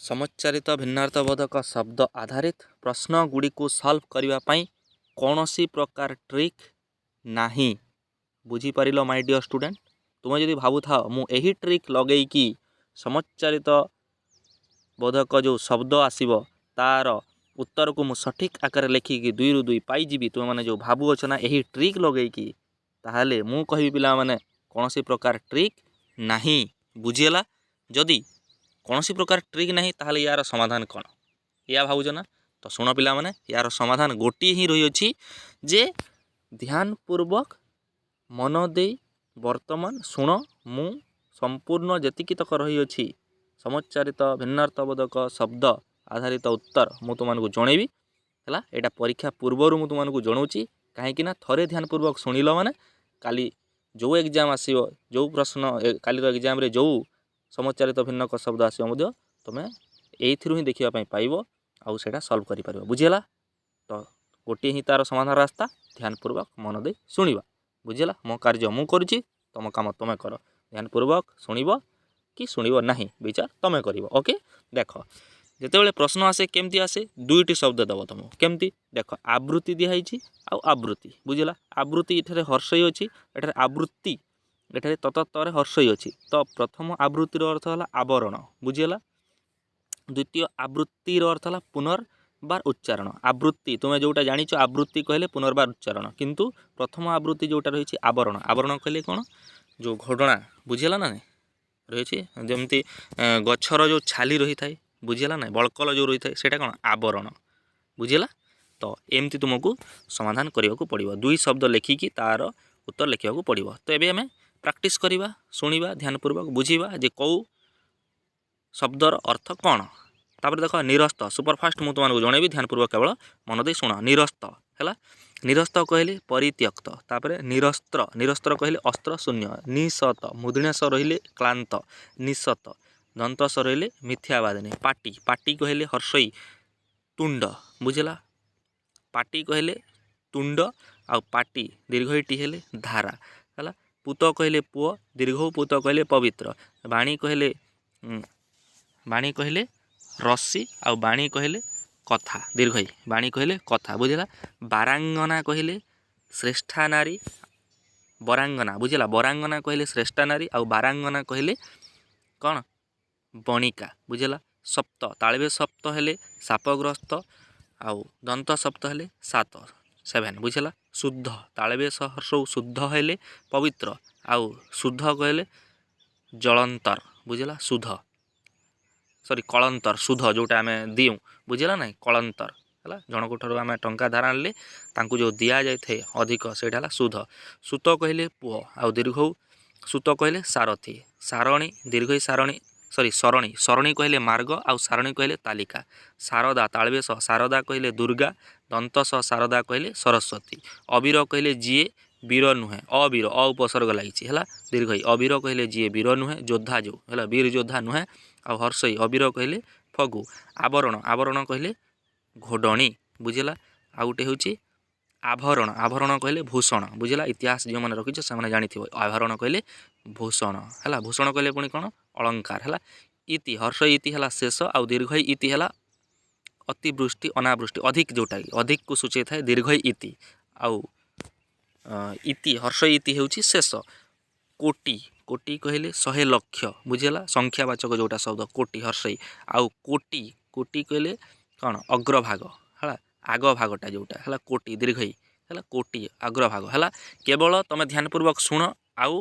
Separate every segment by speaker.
Speaker 1: ସମୁଚ୍ଚାରିତ ଭିନ୍ନାର୍ଥବୋଧକ ଶବ୍ଦ ଆଧାରିତ ପ୍ରଶ୍ନଗୁଡ଼ିକୁ ସଲ୍ଭ କରିବା ପାଇଁ କୌଣସି ପ୍ରକାର ଟ୍ରିକ୍ ନାହିଁ। ବୁଝିପାରିଲ ମାଇ ଡିଅର୍ ଷ୍ଟୁଡେଣ୍ଟ? ତୁମେ ଯଦି ଭାବୁଥାଅ ମୁଁ ଏହି ଟ୍ରିକ୍ ଲଗେଇକି ସମୁଚ୍ଚାରିତ ବୋଧକ ଯେଉଁ ଶବ୍ଦ ଆସିବ ତାର ଉତ୍ତରକୁ ମୁଁ ସଠିକ୍ ଆକାରରେ ଲେଖିକି 2ରୁ 2 ପାଇଯିବି, ତୁମେମାନେ ଯେଉଁ ଭାବୁଅଛ ନା ଏହି ଟ୍ରିକ୍ ଲଗେଇକି, ତାହେଲେ ମୁଁ କହିବି ପିଲାମାନେ କୌଣସି ପ୍ରକାର ଟ୍ରିକ୍ ନାହିଁ। ବୁଝିଗଲା? ଯଦି କୌଣସି ପ୍ରକାର ଟ୍ରିକ୍ ନାହିଁ ତାହେଲେ ୟାର ସମାଧାନ କ'ଣ? ଏହା ଭାବୁଛ ନା? ତ ଶୁଣ ପିଲାମାନେ, ୟାର ସମାଧାନ ଗୋଟିଏ ହିଁ ରହିଅଛି ଯେ ଧ୍ୟାନପୂର୍ବକ ମନ ଦେଇ ବର୍ତ୍ତମାନ ଶୁଣ, ମୁଁ ସମ୍ପୂର୍ଣ୍ଣ ଯେତିକି ତକ ରହିଅଛି ସମୁଚ୍ଚାରିତ ଭିନ୍ନାର୍ଥବୋଧକ ଶବ୍ଦ ଆଧାରିତ ଉତ୍ତର ମୁଁ ତୁମମାନଙ୍କୁ ଜଣେଇବି। ହେଲା, ଏଇଟା ପରୀକ୍ଷା ପୂର୍ବରୁ ମୁଁ ତୁମମାନଙ୍କୁ ଜଣାଉଛି, କାହିଁକି ନା ଥରେ ଧ୍ୟାନପୂର୍ବକ ଶୁଣିଲ ମାନେ କାଲି ଯେଉଁ ଏକ୍ଜାମ୍ ଆସିବ, ଯେଉଁ ପ୍ରଶ୍ନ କାଲିର ଏକ୍ଜାମ୍ରେ ଯେଉଁ ସମୁଚ୍ଚାରିତ ଭିନ୍ନକ ଶବ୍ଦ ଆସିବ ମଧ୍ୟ ତୁମେ ଏଇଥିରୁ ହିଁ ଦେଖିବା ପାଇଁ ପାଇବ, ଆଉ ସେଇଟା ସଲ୍ଭ କରିପାରିବ। ବୁଝିଗଲା? ତ ଗୋଟିଏ ହିଁ ତା'ର ସମାଧାନ ରାସ୍ତା, ଧ୍ୟାନପୂର୍ବକ ମନ ଦେଇ ଶୁଣିବା। ବୁଝିଗଲା? ମୋ କାର୍ଯ୍ୟ ମୁଁ କରୁଛି, ତୁମ କାମ ତୁମେ କର। ଧ୍ୟାନପୂର୍ବକ ଶୁଣିବ କି ଶୁଣିବ ନାହିଁ ବିଚାର ତୁମେ କରିବ। ଓକେ, ଦେଖ ଯେତେବେଳେ ପ୍ରଶ୍ନ ଆସେ କେମିତି ଆସେ, ଦୁଇଟି ଶବ୍ଦ ଦେବ ତୁମକୁ। କେମିତି? ଦେଖ, ଆବୃତ୍ତି ଦିଆହେଇଛି ଆଉ ଆବୃତ୍ତି। ବୁଝିଲା? ଆବୃତ୍ତି ଏଠାରେ ହର୍ଷଇ ଅଛି, ଏଠାରେ ଆବୃତ୍ତି ଏଠାରେ ତତରେ ହର୍ଷଇ ଅଛି। ତ ପ୍ରଥମ ଆବୃତ୍ତିର ଅର୍ଥ ହେଲା ଆବରଣ। ବୁଝିଗଲା? ଦ୍ୱିତୀୟ ଆବୃତ୍ତିର ଅର୍ଥ ହେଲା ପୁନର୍ବାର ଉଚ୍ଚାରଣ। ଆବୃତ୍ତି ତୁମେ ଯେଉଁଟା ଜାଣିଛ, ଆବୃତ୍ତି କହିଲେ ପୁନର୍ବାର ଉଚ୍ଚାରଣ, କିନ୍ତୁ ପ୍ରଥମ ଆବୃତ୍ତି ଯେଉଁଟା ରହିଛି ଆବରଣ। ଆବରଣ କହିଲେ କ'ଣ? ଯେଉଁ ଘୋଡ଼ଣା। ବୁଝିଗଲା ନା ନାହିଁ? ରହିଛି ଯେମିତି ଗଛର ଯେଉଁ ଛାଲି ରହିଥାଏ, ବୁଝିଗଲା ନାହିଁ? ବଳକଲ ଯେଉଁ ରହିଥାଏ ସେଇଟା କ'ଣ? ଆବରଣ। ବୁଝିଗଲା? ତ ଏମିତି ତୁମକୁ ସମାଧାନ କରିବାକୁ ପଡ଼ିବ। ଦୁଇ ଶବ୍ଦ ଲେଖିକି ତା'ର ଉତ୍ତର ଲେଖିବାକୁ ପଡ଼ିବ। ତ ଏବେ ଆମେ ପ୍ରାକ୍ଟିସ୍ କରିବା, ଶୁଣିବା ଧ୍ୟାନପୂର୍ବକ, ବୁଝିବା ଯେ କେଉଁ ଶବ୍ଦର ଅର୍ଥ କ'ଣ। ତାପରେ ଦେଖ, ନିରସ୍ତ। ସୁପରଫାଷ୍ଟ ମୁଁ ତୁମମାନଙ୍କୁ ଜଣେଇବି, ଧ୍ୟାନପୂର୍ବକ କେବଳ ମନ ଦେଇ ଶୁଣ। ନିରସ୍ତ ହେଲା, ନିରସ୍ତ କହିଲେ ପରିତ୍ୟକ୍ତ। ତାପରେ ନିରସ୍ତ୍ର, ନିରସ୍ତ୍ର କହିଲେ ଅସ୍ତ୍ର ଶୂନ୍ୟ। ନିଶତ, ମୂର୍ଧନ୍ୟ ସ ରହିଲେ କ୍ଳାନ୍ତ। ନିଶତ, ଦନ୍ତ ସ ରହିଲେ ମିଥ୍ୟାବାଦିନୀ। ପାଟି, ପାଟି କହିଲେ ହର୍ଷଇ ତୁଣ୍ଡ। ବୁଝିଲା? ପାଟି କହିଲେ ତୁଣ୍ଡ, ଆଉ ପାଟି ଦୀର୍ଘଇଟି ହେଲେ ଧାରା। ହେଲା, ପୂତ କହିଲେ ପୁଅ, ଦୀର୍ଘ ପୂତ କହିଲେ ପବିତ୍ର। ବାଣୀ କହିଲେ ରସି, ଆଉ ବାଣୀ କହିଲେ କଥା। ଦୀର୍ଘଇ, ବାଣୀ କହିଲେ କଥା। ବୁଝିଲା? ବାରାଙ୍ଗନା କହିଲେ ଶ୍ରେଷ୍ଠା ନାରୀ। ବରାଙ୍ଗନା, ବୁଝିଲା? ବରାଙ୍ଗନା କହିଲେ ଶ୍ରେଷ୍ଠା ନାରୀ, ଆଉ ବାରାଙ୍ଗନା କହିଲେ କ'ଣ? ବଣିକା। ବୁଝିଲା? ସପ୍ତ, ତାଳବେ ସପ୍ତ ହେଲେ ସାପଗ୍ରସ୍ତ, ଆଉ ଦନ୍ତ ସପ୍ତ ହେଲେ 7। ବୁଝିଲା? ଶୁଦ୍ଧ, ତାଳବେ ହର୍ଷଉ ଶୁଦ୍ଧ ହେଲେ ପବିତ୍ର, ଆଉ ଶୁଦ୍ଧ କହିଲେ ଜଳନ୍ତର। ବୁଝିଲା? ଶୁଦ୍ଧ, କଳନ୍ତର। ଶୁଦ୍ଧ ଯେଉଁଟା ଆମେ ଦିଉଁ, ବୁଝିଲା ନାହିଁ? କଳନ୍ତର ହେଲା, ଜଣଙ୍କ ଠାରୁ ଆମେ ଟଙ୍କା ଧାର ଆଣିଲେ ତାଙ୍କୁ ଯେଉଁ ଦିଆଯାଇଥାଏ ଅଧିକ, ସେଇଟା ହେଲା ଶୁଦ୍ଧ। ସୂତ କହିଲେ ପୁଅ, ଆଉ ଦୀର୍ଘଉ ସୂତ କହିଲେ ସାରଥି। ସାରଣୀ, ଦୀର୍ଘଇ ସାରଣୀ, ସରଣୀ। ସରଣୀ କହିଲେ ମାର୍ଗ, ଆଉ ସାରଣୀ କହିଲେ ତାଲିକା। ଶାରଦା, ତାଳବେଶ ଶାରଦା କହିଲେ ଦୁର୍ଗା। ଦନ୍ତ ସ ଶାରଦା କହିଲେ ସରସ୍ୱତୀ। ଅବୀର କହିଲେ ଯିଏ ବୀର ନୁହେଁ। ଅବୀର, ଅ ଉପସର୍ଗ ଲାଗିଛି ହେଲା, ଦୀର୍ଘଇ। ଅବୀର କହିଲେ ଯିଏ ବୀର ନୁହେଁ। ଯୋଦ୍ଧା ଯେଉଁ ହେଲା, ବୀର ଯୋଦ୍ଧା ନୁହେଁ। ଆଉ ହର୍ଷଇ, ଅବୀର କହିଲେ ଫଗୁ। ଆବରଣ, ଆବରଣ କହିଲେ ଘୋଡ଼ଣୀ। ବୁଝିଲା? ଆଉ ଗୋଟେ ହେଉଛି ଆଭରଣ। ଆଭରଣ କହିଲେ ଭୂଷଣ। ବୁଝିଲା? ଇତିହାସ ଯେଉଁମାନେ ରଖିଛ ସେମାନେ ଜାଣିଥିବ, ଆଭରଣ କହିଲେ ଭୂଷଣ। ହେଲା, ଭୂଷଣ କହିଲେ ପୁଣି କ'ଣ? ଅଳଙ୍କାର। ହେଲା, ଇତି, ହର୍ଷଇ ଇତି ହେଲା ଶେଷ, ଆଉ ଦୀର୍ଘଇ ଇତି ହେଲା ଅତିବୃଷ୍ଟି ଅନାବୃଷ୍ଟି, ଅଧିକ ଯେଉଁଟାକି ଅଧିକକୁ ସୂଚାଇଥାଏ, ଦୀର୍ଘଇ ଇତି। ଆଉ ଇତି, ହର୍ଷଇ ଇତି ହେଉଛି ଶେଷ। କୋଟି, କୋଟି କହିଲେ 100 ଲକ୍ଷ। ବୁଝିଲା? ସଂଖ୍ୟାବାଚକ ଯେଉଁଟା ଶବ୍ଦ କୋଟି, ହର୍ଷଇ। ଆଉ କୋଟି, କୋଟି କହିଲେ କ'ଣ? ଅଗ୍ରଭାଗ। ହେଲା, ଆଗ ଭାଗଟା ଯେଉଁଟା ହେଲା, କୋଟି ଦୀର୍ଘଇ ହେଲା, କୋଟି ଅଗ୍ରଭାଗ। ହେଲା, କେବଳ ତୁମେ ଧ୍ୟାନପୂର୍ବକ ଶୁଣ, ଆଉ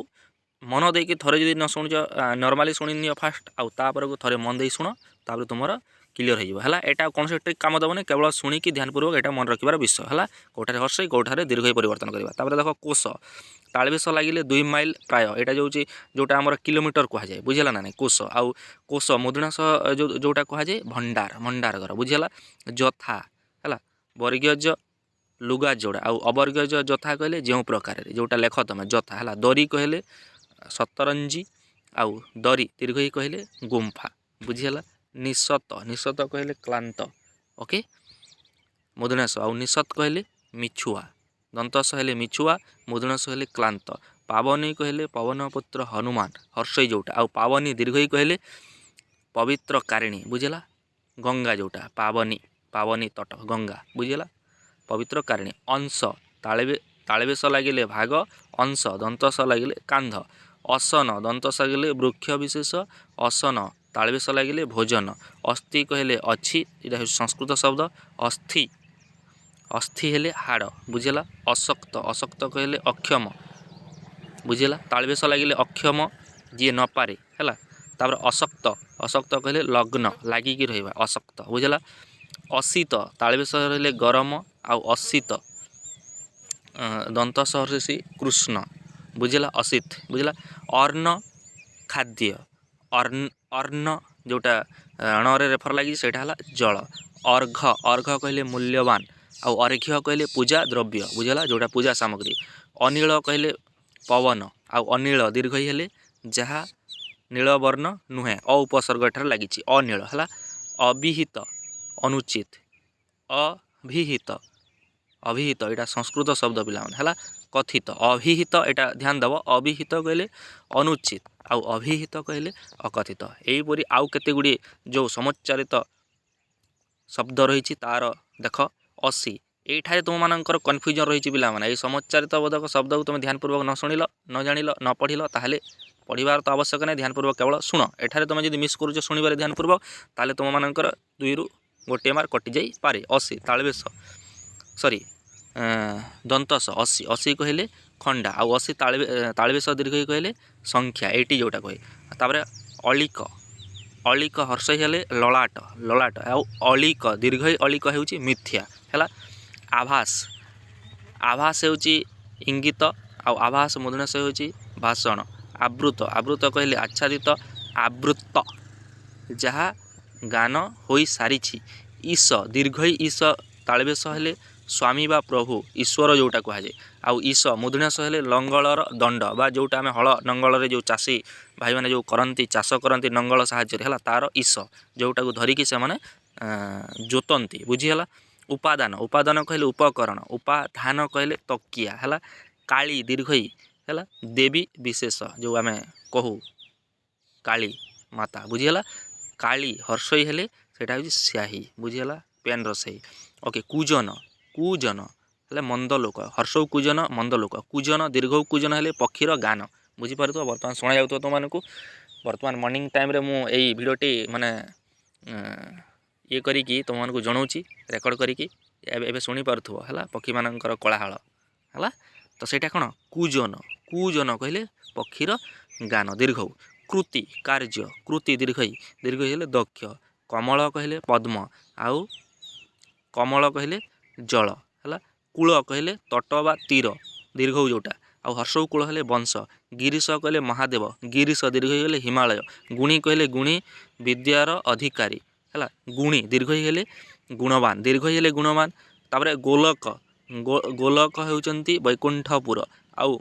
Speaker 1: ମନ ଦେଇକି ଥରେ ଯଦି ନ ଶୁଣୁଛ, ନର୍ମାଲି ଶୁଣିନିଅ ଫାଷ୍ଟ, ଆଉ ତାପରକୁ ଥରେ ମନ ଦେଇ ଶୁଣ, ତାପରେ ତୁମର କ୍ଲିୟର ହେଇଯିବ। ହେଲା, ଏଇଟା କୌଣସି ଟ୍ରିକ୍ କାମ ଦେବନି, କେବଳ ଶୁଣିକି ଧ୍ୟାନପୂର୍ବକ ଏଇଟା ମନେ ରଖିବାର ବିଷୟ। ହେଲା, କେଉଁଠାରେ ହର୍ଷଇ କେଉଁଠାରେ ଦୀର୍ଘଇ ପରିବର୍ତ୍ତନ କରିବା। ତାପରେ ଦେଖ, କୋଶ, ତାଳବେଶ ଲାଗିଲେ 2 ମାଇଲ ପ୍ରାୟ, ଏଇଟା ଯେଉଁଟା ଆମର କିଲୋମିଟର କୁହାଯାଏ। ବୁଝିଲା ନା ନାହିଁ? କୋଶ, ଆଉ କୋଶ ମୁଦ୍ରଣ ସହ ଯେଉଁଟା କୁହାଯାଏ ଭଣ୍ଡାର, ଭଣ୍ଡାର ଘର। ବୁଝିଲା? ଯଥା ହେଲା, ବର୍ଗୀୟ ଲୁଗା ଯୋଡ଼ା, ଆଉ ଅବର୍ଗୀୟ ଯଥା କହିଲେ ଯେଉଁ ପ୍ରକାରରେ, ଯେଉଁଟା ଲେଖ ତମେ ଯଥା। ହେଲା, ଦରି କହିଲେ ସତରଞ୍ଜି, ଆଉ ଦରି ଦୀର୍ଘଇ କହିଲେ ଗୁମ୍ଫା। ବୁଝିହେଲା? ନିଶତ, ନିଶତ କହିଲେ କ୍ଳାନ୍ତ। ଓକେ, ମୁଦ୍ରାଂଶ, ଆଉ ନିଶତ କହିଲେ ମିଛୁଆ। ଦନ୍ତସ ହେଲେ ମିଛୁଆ, ମୁଦ୍ରାଂଶ ହେଲେ କ୍ଳାନ୍ତ। ପାବନୀ କହିଲେ ପବନପୁତ୍ର ହନୁମାନ, ହର୍ଷଇ ଯେଉଁଟା। ଆଉ ପାବନୀ ଦୀର୍ଘଇ କହିଲେ ପବିତ୍ର କାରିଣୀ। ବୁଝିଲା? गंगा जोटा पावनी पावनी तट गंगा बुझीगला पवित्र कारिणी अंश तालबेश लगिले भाग अंश दंतस लगिले कांध असन दंतस लगिले वृक्ष विशेष असन तालबेश लगिले भोजन अस्थि कहले अच्छी यहाँ संस्कृत शब्द अस्थि अस्थि हेले हाड़ बुझेगा अशक्त अशक्त कहले अक्षम बुझेगा तालबेश लगिले अक्षम जी न पारे है तापर अशक्त अशक्त कहले लग्न लागिकी रहा अशक्त बुझेगा अशीत तालबेश रहिले गरम आउ अशीत दंत सहर्षी कृष्ण बुझेगा अशीत बुझेगा अर्ण खाद्य अर्ण जोटा अणरे रेफर लगी से जल अर्घ अर्घ कहले मूल्यवान आउ अर्घ्य कहले पूजा द्रव्य बुझेगा जोटा पूजा सामग्री अनिल कहले पवन आउ अनिल दीर्घ हेले जहाँ नीलवर्ण नुहे उपसर्ग ठार लगी अनिल है अभिहित अनुचित अभिहित अभिहित यहाँ संस्कृत शब्द पिलाने है कथित अभिहित यहाँ ध्यान देव अभिहित कहले अनुचित आउ अभिहित कहले अकथित यहीपरि आउ केते गुड़ी जो समुच्चारित शब्द रही तार देख असी ये तुम मानकर कन्फ्यूजन रही पिलाने ये समुच्चारित बोधक शब्द को तुम ध्यानपूर्वक न शुणिल न जानिल न पढ़िल ताहले पढ़िबार तो आवश्यक नहीं ध्यानपूर्वक केवल शुण एठारे तुम जब मिस करुच शुणिबार ध्यानपूर्वक ताहले तुम मानकर 2 रु 1 मार्क कटि जाई पारे असी तालबेश सॉरी दंतस अशी अशी कहले खंडा आउ अशी तालबेश दीर्घ कहले संख्या 80 जोटा कहे तापर अलिक अलिक हर्ष हेले ललाट ललाट आउ अलिक दीर्घ अलिक होउची मिथ्या है आभास आभास होउची इंगित आउ आभास मुद्रणस होउची भाषण आवृत आवृत कहले आच्छादित आवृत्त जहाँ गान होई सारिछि ईश दीर्घ ईश तालबेश हेले स्वामी बा प्रभु ईश्वर जोटा कहुए आउ ईश मुद्रणस हेले लंगलर दंड बा जोटा आम हल नंगल जो चाषी भाई मैंने जो करती चाष करती नंगल साहाय्य है तार ईश जोटा को धरिकी से मैंने जोतंती बुझीगला उपादान उपादान कहले उपकरण उपाधान कहले तकिया है काली दीर्घई है देवी विशेष जो आम कहू काली माता बुझीगला काली हर्षई हेले सेटा हूँ स्याही बुझीगला पेन रसई ओके कूजन कूजन है मंद लोक हर्ष कूजन मंद लोक कूजन दीर्घ कूजन हेले पक्षीर गान बुझीपार बर्तमान शुणा जाऊ तुमको बर्तमान मॉर्निंग टाइम रे मु एई भिडियोटी माने ये करिकी तुमको जनाऊँगी रेकर्ड करिकी एबे शुणी पार्थुव है पक्षी मानकर कोलाहल है तो सेटा कौन कूजन कूजन कहले पक्षीर गान दीर्घ कृति कार्य कृति दीर्घई दीर्घ हेले दक्ष कमल कहले पद्म आउ कमल कहले जल है कूल कहले तट बा तीर दीर्घ जोटा आउ हर्ष कूल हेले वंश गिरीश कहले महादेव गिरीश दीर्घ हेले हिमालय गुणी कहले गुणी विद्यार अधिकारी है गुणी दीर्घ हेले गुणवान दीर्घ हेले गुणवान तापर गोलक गोलक होउचंती वैकुंठपुर आउ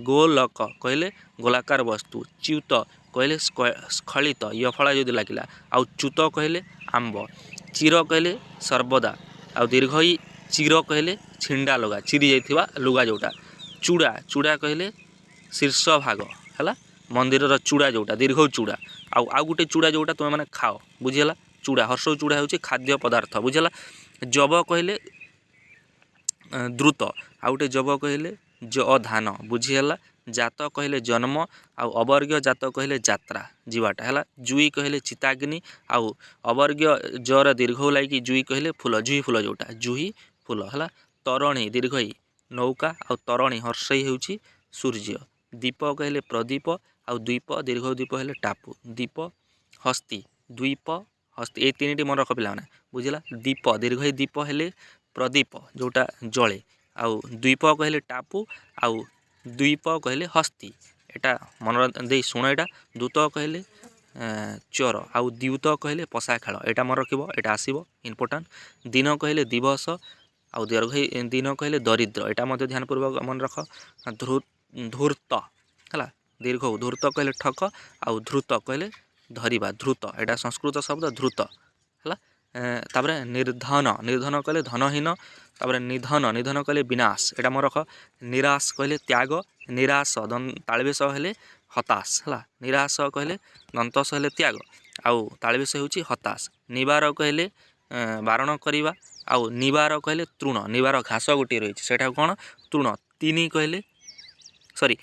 Speaker 1: गोलक कहले गोलाकार वस्तु च्युत कहले स्खलित यफला जो लगिला आउ च्युत कहले आंब चिर कहले सर्वदा आउ दीर्घई चिर कहले छिंडा लगा चिरी जाइथिबा लुगा जोटा चूड़ा चूड़ा कहले शीर्ष भाग है मंदिर चूड़ा जोटा दीर्घ चूड़ा आउ गोटे चूड़ा जोटा तुम मैंने खाओ बुझीगला चूड़ा हर्ष चूड़ा हूँ खाद्य पदार्थ बुझीगला जब कहले द्रुत आउ गोटे जब कहले ज धान बुझीगला जात कहले जन्म आउ अवर्ग्य जात कहले यात्रा जीवाटा है जुई कहले चिताग्नि आउ अवर्ग्य जर दीर्घ लागी जुई कहले फूल जुई फूल जोटा जुई फूल है तरणी दीर्घई नौका आउ तरणी हर्षई होउची सूर्य दीप कहले प्रदीप आउ द्वीप दीर्घ द्वीप हेले टापू दीप हस्ती द्वीप हस्ती ये 3टी मन रख पिला बुझला दीप दीर्घई दीप हेले प्रदीप जोटा जले आउ द्वीप कहले टापू आउ द्वीप कहले हस्ती एटा मन दे शुण एटा दूत कहले चोर आउ द्यूत कहले पशा खेल एटा मन रखिब एटा आसीबो इम्पोर्टेंट दिन कहले दिवस आउ दीर्घ दिन कहले दरिद्र एटा मध्य ध्यानपूर्वक मन रख धूर्त है दीर्घ धूर्त कहले ठक आउ ध्रुत कहले धरिबा ध्रुत एटा संस्कृत शब्द ध्रुत है तापर निर्धन निर्धन कहले धनहीन तापर निधन निधन कहले विनाश एटा मन रख निराश कहले त्याग निराश तालबेश हेले हताश है निराश कहले दंतस हेले त्याग आउ तालबेश होउची हताश। निवार कहले बारण करिवा आउ निवार कहले तृण निवार घास गोटे रही सेटा कौन तृण। तीन कहले सॉरी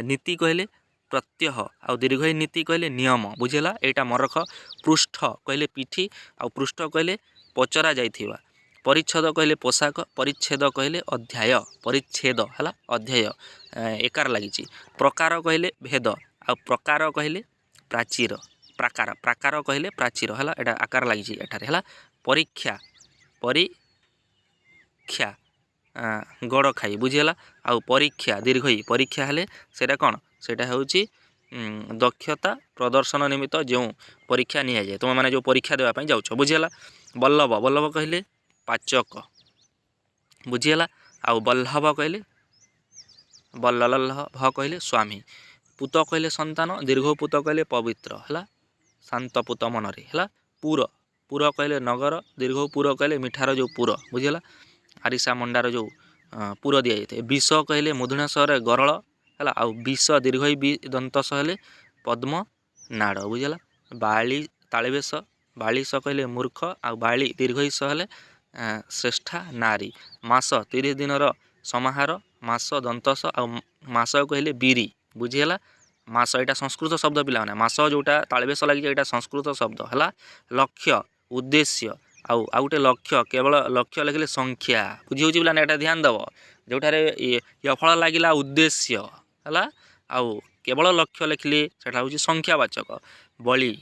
Speaker 1: नीति कहले प्रत्यह आउ दीर्घ नीति कहले नियम बुझेला एटा मन रख। पृष्ठ कहले पिठी आउ पृष्ठ कहले पचरा जाइथिबा। परिच्छेद कहले पोशाक परिच्छेद कहले अध्याय परिच्छेद है अध्याय एकार लगी। प्रकार कहले भेद आ प्रकार कहले प्राचीर प्राकार प्राकार कहले प्राचीर है एटा आकार लगी एठारे है। परीक्षा परीक्षा गड़ खाई बुझीगला आउ परीक्षा दीर्घई परीक्षा हेले सेटा कौन सेटा होउची दक्षता प्रदर्शन निमित्त जो परीक्षा नि जाए तुम मैंने जो परीक्षा देवाई जाऊँ बुझीगला। बल्लभ बल्लभ कहले पाचक बुझीगला आउ बल्लभ कहले बल्लभ कहले स्वामी। पुत कहले संतान दीर्घ पुत कहले पवित्र है शांत पुत मनरे है। पुर पुर कहले नगर दीर्घ पुर कहले मिठार जो पुर बुझीगला आरिसा मंडार जो पुर दि जाए। विष कहले मुधुणेश्वर गरल है आउ विष दीर्घ दंतस हेले पद्म नाड़ बुझीगला। बाली तालबेश बालिश कहले मूर्ख आउ बाली दीर्घईश हेले श्रेष्ठा नारी। मास 30 दिनर समाहार मास दंतस आउ मास कहले बीरी बुझीगला। मास एटा संस्कृत शब्द पिला मास जोटा तालबेश लगी एटा संस्कृत शब्द है। लक्ष्य उद्देश्य आउ गोटे लक्ष्य केवल लक्ष्य लिखले संख्या बुझी होची पिला एटा ध्यान दब जोठारे यफल लागिला उद्देश्य है आउ केवल लक्ष्य लिखले सेटा होची संख्यावाचक। बलि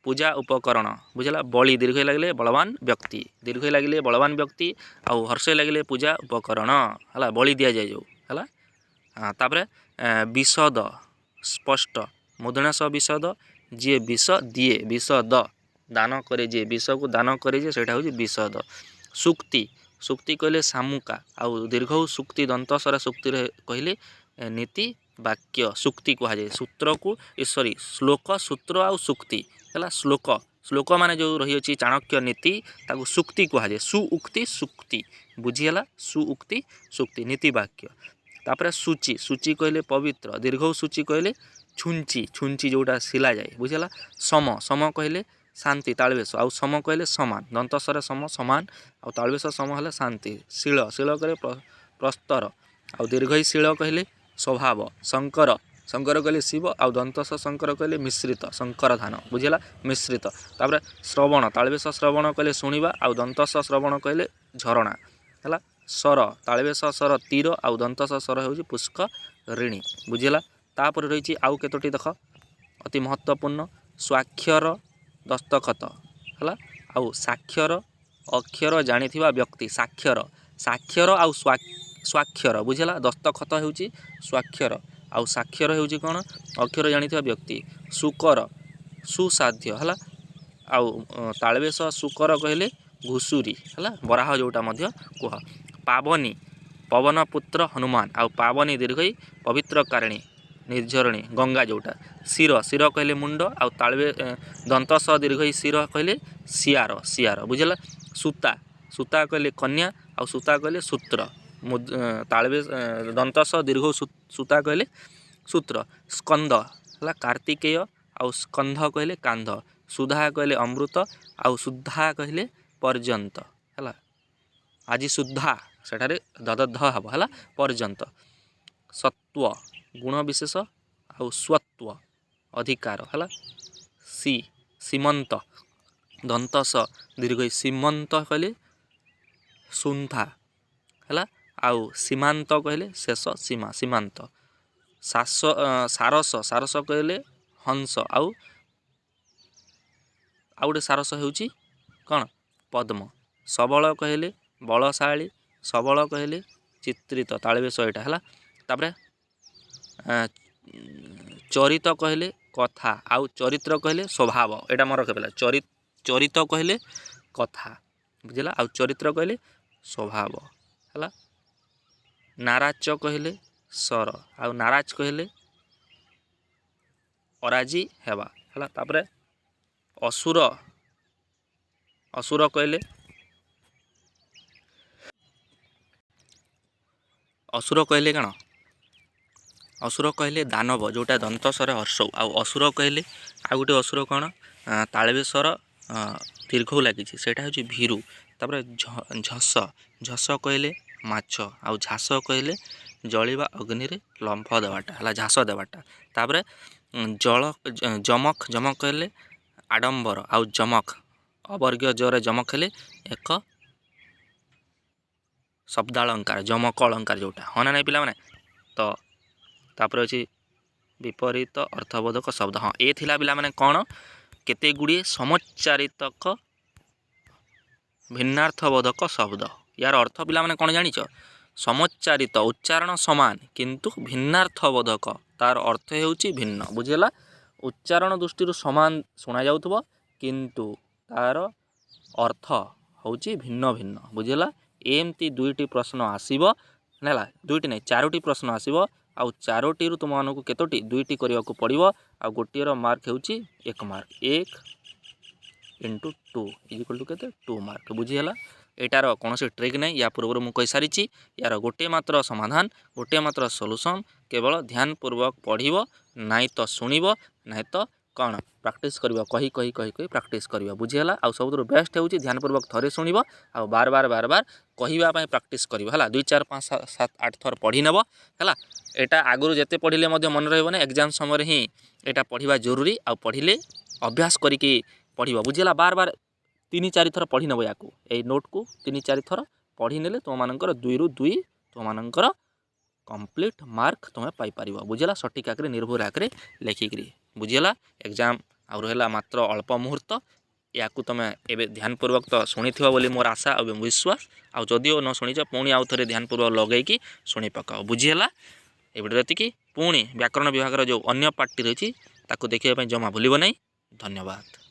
Speaker 1: पूजा उपकरण बुझला बलि दीर्घ लगे बलवान व्यक्ति दीर्घ लगे बलवान व्यक्ति आउ हर्ष लगे पूजा उपकरण है बलि दि जाए जो है। तापर विशद स्पष्ट मुदनाश विशद जी विष दिए विशद दान करे जे विष को दान करे जे सेटा होची विशद। सुक्ति सुक्ति कहले सामुका आउ दीर्घ सुक्ति दंतसरा सुक्ति कहले नीति वाक्य सुक्ति कह जाए। सूत्र को सॉरी श्लोक सूत्र आउ सुक्ति है। श्लोक श्लोक माने जो रही अछि चाणक्य नीति ताकू सुक्ति कह जाए। सुउक्ति सुक्ति बुझीगला सुउक्ति सुक्ति नीति वाक्य। तापर सूची सूची कहले पवित्र दीर्घ सूची कहले छुंची छुंची जोटा सिला जाए बुझीगला। सम सम कहले शांति तालबेश आउ सम कहले समान दंतस्वर सम समान आउ तालबेश सम हेले शांति। शिल शिल कहले प्रस्तर आउ दीर्घई शिल कहले स्वभाव। शंकर शंकर कहले शिव आउ दंतस शंकर कहले मिश्रित शंकर धान बुझीगला मिश्रित। तापर श्रवण तालबेश श्रवण कहले शुणिबा आउ दंतस श्रवण कहले झरणा है। सर तालबेश सर तीर आउ दंतस सर होउची पुष्करिणी बुझीगला। तापर रही आउ केतोटी देख अति महत्वपूर्ण स्वाक्षर दस्तखत है आउ साक्षर अक्षर जानिथिबा व्यक्ति साक्षर साक्षर आउ स्वाक्षर बुझीगला। दस्तखत होउची स्वाक्षर आउ साक्षर होउची कोन अक्षर जानिथिबा व्यक्ति। सुकर सुसाध्य है आउ तालबेश सुकर कहले घुसुरी है बराह जोटा मध्य कह। पावनी पवन पुत्र हनुमान आउ पावनी दीर्घई पवित्र कारिणी निर्झरणी गंगा जोटा। शिर शिर कहले मुंड आउ तालबे दंतस दीर्घई शिर कहले सियार सियार बुझीगला। सूता सूता कहले कन्या आउ सूता कहले सूत्र तालबे दंतस दीर्घ सूता कहले सूत्र। स्कंद है कार्तिकेय आउ स्कंध कहले कांध। सुधा कहले अमृत आउ सुधा कहले पर्यंत है। आज सुधा सेठारे ददध हब है पर्यंत। सत्व गुण विशेष आउ स्वत्व अधिकार है। सी सीमंत दंतस दीर्घ सीमंत कहले सुंथा है आउ सीमांत कहले शेष सीमा सीमांत। सास सारस सारस कहले हंस आउ गोटे सारस होउची कौन पद्म। सबल कहले बलशाली सबल कहले चित्रित तालबेश एटा है। तापर चरित कहले कथा आउ चरित्र कहले स्वभाव एटा मन रखिला। चरित कहले कथा बुझला आउ चरित्र कहले स्वभाव है। नाराज कहले सर आउ नाराज कहले अराजी हेबा है। तापर असुर असुर कहले असुर कहले कण असुर कहले दानव जोटा दंतसर हर्ष आउ असुर कहले आ गोटे असुर कौन ତାଳବୀ ସ୍ୱର ଦୀର୍ଘ ଲାଗିଛି ସେଇଟା ହେଉଛି ଭୀରୁ। ତାପରେ ଝସ, ଝସ କହିଲେ ମାଛ, ଆଉ ଝାସ କହିଲେ ଜଳିବା ଅଗ୍ନିରେ ଲମ୍ଫ ଦେବାଟା ହେଲା ଝାସ ଦେବାଟା। ତାପରେ ଜମକ, ଜମକ କହିଲେ ଆଡ଼ମ୍ବର, ଆଉ ଜମକ ଅବର୍ଗୀୟ ଜରେ ଜମକ ହେଲେ ଏକ ଶବ୍ଦାଳଙ୍କାର, ଜମକ ଅଳଙ୍କାର ଯେଉଁଟା, ହଁ ନା ନାହିଁ ପିଲାମାନେ। ତ ତାପରେ ଅଛି ବିପରୀତ ଅର୍ଥବୋଧକ ଶବ୍ଦ। ହଁ ଏ ଥିଲା ପିଲାମାନେ କ'ଣ କେତେ ଗୁଡ଼ିଏ ସମଚାରିତକ ଭିନ୍ନାର୍ଥବୋଧକ ଶବ୍ଦ। ୟାର ଅର୍ଥ ପିଲାମାନେ କ'ଣ ଜାଣିଛ? ସମଚାରିତ ଉଚ୍ଚାରଣ ସମାନ କିନ୍ତୁ ଭିନ୍ନାର୍ଥବୋଧକ, ତାର ଅର୍ଥ ହେଉଛି ଭିନ୍ନ। ବୁଝିହେଲା? ଉଚ୍ଚାରଣ ଦୃଷ୍ଟିରୁ ସମାନ ଶୁଣାଯାଉଥିବ କିନ୍ତୁ ତାର ଅର୍ଥ ହେଉଛି ଭିନ୍ନ ଭିନ୍ନ। ବୁଝିହେଲା? ଏମିତି 2ଟି ପ୍ରଶ୍ନ ଆସିବ ହେଲା, 2ଟି ନାହିଁ 4ଟି ପ୍ରଶ୍ନ ଆସିବ। ଆଉ 4ଟିରୁ ତୁମମାନଙ୍କୁ କେତୋଟି 2ଟି କରିବାକୁ ପଡ଼ିବ। ଆଉ ଗୋଟିଏର ମାର୍କ ହେଉଛି 1 ମାର୍କ। 1 × 2 = କେତେ? 2 ମାର୍କ। ବୁଝିହେଲା? ଏଇଟାର କୌଣସି ଟ୍ରିକ୍ ନାହିଁ, ୟା ପୂର୍ବରୁ ମୁଁ କହିସାରିଛି। ୟାର ଗୋଟିଏ ମାତ୍ର ସମାଧାନ, ଗୋଟିଏ ମାତ୍ର ସଲ୍ୟୁସନ୍, କେବଳ ଧ୍ୟାନପୂର୍ବକ ପଢ଼ିବ, ନାଇଁ ତ ଶୁଣିବ, ନାହିଁ ତ କ'ଣ ପ୍ରାକ୍ଟିସ୍ କରିବ, କହି ପ୍ରାକ୍ଟିସ୍ କରିବ। ବୁଝିହେଲା? ଆଉ ସବୁଥିରୁ ବେଷ୍ଟ ହେଉଛି ଧ୍ୟାନପୂର୍ବକ ଥରେ ଶୁଣିବ ଆଉ ବାର ବାର କହିବା ପାଇଁ ପ୍ରାକ୍ଟିସ୍ କରିବ ହେଲା। 2 4 5 7 8 ଥର ପଢ଼ି ନେବ ହେଲା। ଏଇଟା ଆଗରୁ ଯେତେ ପଢ଼ିଲେ ମଧ୍ୟ ମନେ ରହିବନି, ଏକ୍ଜାମ୍ ସମୟରେ ହିଁ ଏଇଟା ପଢ଼ିବା ଜରୁରୀ। ଆଉ ପଢ଼ିଲେ ଅଭ୍ୟାସ କରିକି ପଢ଼ିବ। ବୁଝିହେଲା? ବାର 3 4 ଥର ପଢ଼ି ନେବ ୟାକୁ, ଏଇ ନୋଟ୍କୁ 3 4 ଥର ପଢ଼ି ନେଲେ ତୁମମାନଙ୍କର 2ରୁ 2 ତୁମମାନଙ୍କର କମ୍ପ୍ଲିଟ୍ ମାର୍କ ତୁମେ ପାଇପାରିବ। ବୁଝିହେଲା? ସଠିକ୍ ଆକାରରେ ନିର୍ଭୁଲ ଆକାରରେ ଲେଖିକିରି। ବୁଝିହେଲା? ଏକ୍ଜାମ୍ ଆଉ ରହିଲା ମାତ୍ର ଅଳ୍ପ ମୁହୂର୍ତ୍ତ। ୟାକୁ ତୁମେ ଏବେ ଧ୍ୟାନପୂର୍ବକ ତ ଶୁଣିଥିବ ବୋଲି ମୋର ଆଶା ଏବଂ ବିଶ୍ୱାସ। ଆଉ ଯଦିଓ ନ ଶୁଣିଛ ପୁଣି ଆଉ ଥରେ ଧ୍ୟାନପୂର୍ବକ ଲଗେଇକି ଶୁଣି ପକାଅ। ବୁଝିହେଲା? ଏ ଭିଡ଼ିଓରେ ଏତିକି। ପୁଣି ବ୍ୟାକରଣ ବିଭାଗର ଯେଉଁ ଅନ୍ୟ ପାର୍ଟଟି ରହିଛି ତାକୁ ଦେଖିବା ପାଇଁ ଜମା ଭୁଲିବ ନାହିଁ। ଧନ୍ୟବାଦ।